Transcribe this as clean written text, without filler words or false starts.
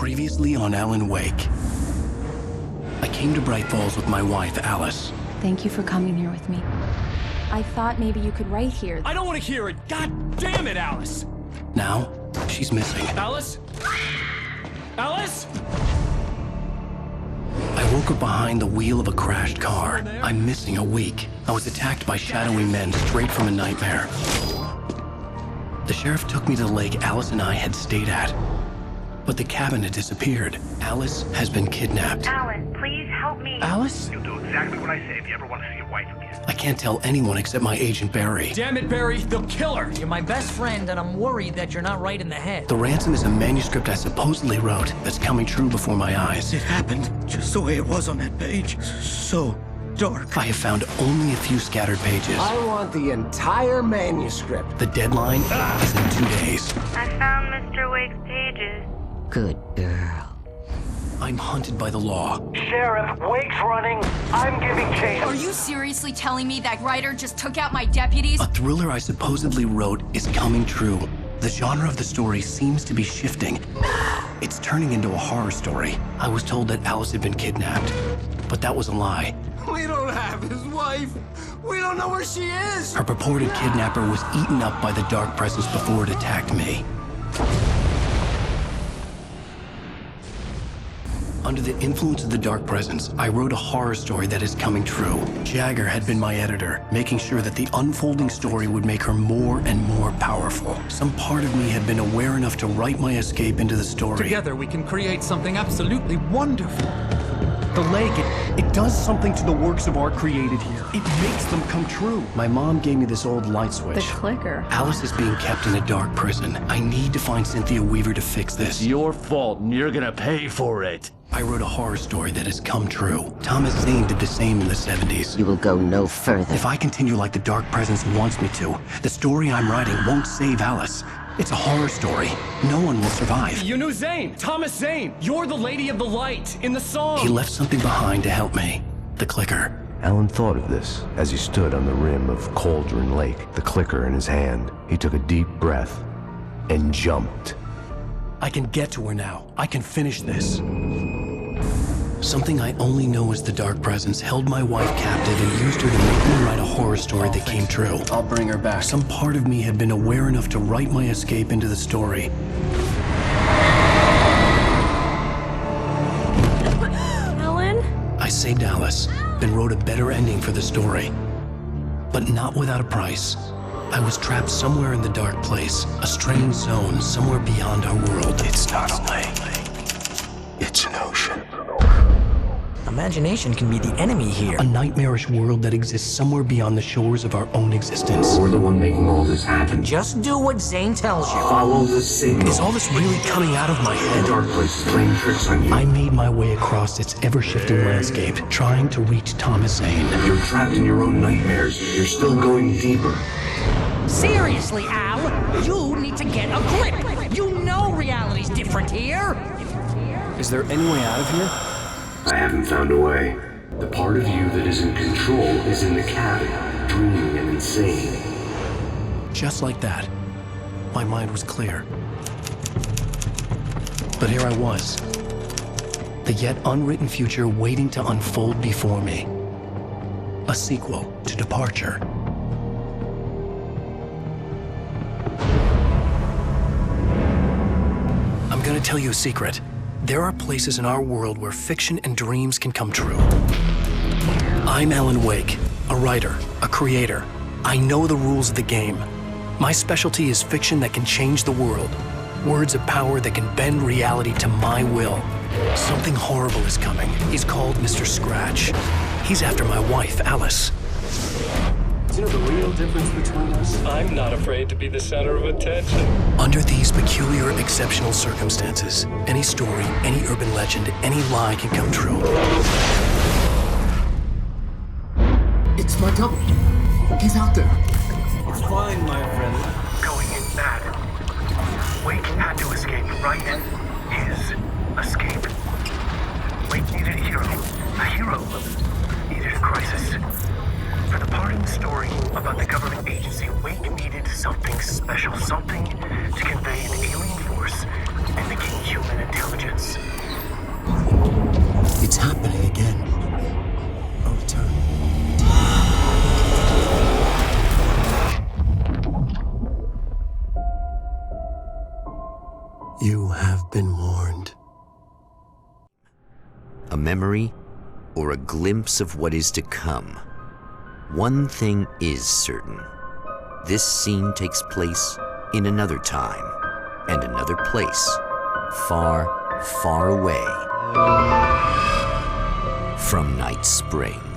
Previously on alanwake. I came to Bright Falls with my wife, Alice. Thank you for coming here with me. I thought maybe you could write here. I don't want to hear it! God damn it, Alice! Now, she's missing. Alice? Alice? I woke up behind the wheel of a crashed car. I'm missing a week. I was attacked by shadowy men straight from a nightmare. The sheriff took me to the lake Alice and I had stayed at. But the cabin had disappeared. Alice has been kidnapped. Alan, please help me. Alice? You'll do exactly what I say if you ever want to see your wife again. I can't tell anyone except my agent Barry. Damn it, Barry, they'll kill her! You're my best friend, and I'm worried that you're not right in the head. The ransom is a manuscript I supposedly wrote that's coming true before my eyes. It happened just the way it was on that page. So dark. I have found only a few scattered pages. I want the entire manuscript. The deadline is in 2 days. I found Mr. Wake's pages. Good girl. I'm hunted by the law. Sheriff, Wake's running. I'm giving chase. Are you seriously telling me that writer just took out my deputies? A thriller I supposedly wrote is coming true. The genre of the story seems to be shifting. It's turning into a horror story. I was told that Alice had been kidnapped, but that was a lie. We don't have his wife. We don't know where she is. Her purported kidnapper was eaten up by the dark presence before it attacked me. Under the influence of the dark presence, I wrote a horror story that is coming true. Jagger had been my editor, making sure that the unfolding story would make her more and more powerful. Some part of me had been aware enough to write my escape into the story. Together we can create something absolutely wonderful. The lake, it does something to the works of art created here. It makes them come true. My mom gave me this old light switch. The clicker. Alice is being kept in a dark prison. I need to find Cynthia Weaver to fix this. It's your fault, and you're gonna pay for it. I wrote a horror story that has come true. Thomas Zane did the same in the 70s. You will go no further. If I continue like the dark presence wants me to, the story I'm writing won't save Alice. It's a horror story. No one will survive. You knew Zane! Thomas Zane! You're the Lady of the Light in the song! He left something behind to help me. The clicker. Alan thought of this as he stood on the rim of Cauldron Lake, the clicker in his hand. He took a deep breath and jumped. I can get to her now. I can finish this. Something I only know as the dark presence held my wife captive and used her to make me write a horror story that came true. I'll bring her back. Some part of me had been aware enough to write my escape into the story. Alan? I saved Alice, then wrote a better ending for the story. But not without a price. I was trapped somewhere in the dark place, a strange zone somewhere beyond our world. It's not a lake. It's an ocean. Imagination can be the enemy here. A nightmarish world that exists somewhere beyond the shores of our own existence. We're the one making all this happen. Just do what Zane tells you. Follow the signal. Is all this really coming out of my head? The dark place is playing tricks on you. I made my way across its ever-shifting landscape, trying to reach Thomas Zane. You're trapped in your own nightmares. You're still going deeper. Seriously, Al, you need to get a grip. You know reality's different here. Is there any way out of here? I haven't found a way. The part of you that is in control is in the cabin, dreaming and insane. Just like that, my mind was clear. But here I was, the yet unwritten future waiting to unfold before me. A sequel to Departure. I'm gonna tell you a secret. There are places in our world where fiction and dreams can come true. I'm Alan Wake, a writer, a creator. I know the rules of the game. My specialty is fiction that can change the world. Words of power that can bend reality to my will. Something horrible is coming. He's called Mr. Scratch. He's after my wife, Alice. Do you know the real difference between us? I'm not afraid to be the center of attention. Under these peculiar, exceptional circumstances, any story, any urban legend, any lie can come true. It's my double. He's out there. It's fine, my friend. Going in mad. Wake had to escape, right? His escape. Wake needed a hero. A hero needed a crisis. For the part in the story about the government agency, Wake needed something special, something to convey an alien force mimicking human intelligence. It's happening again. Oh, return. You have been warned. A memory or a glimpse of what is to come. One thing is certain. This scene takes place in another time and another place, far, far away from Night Spring.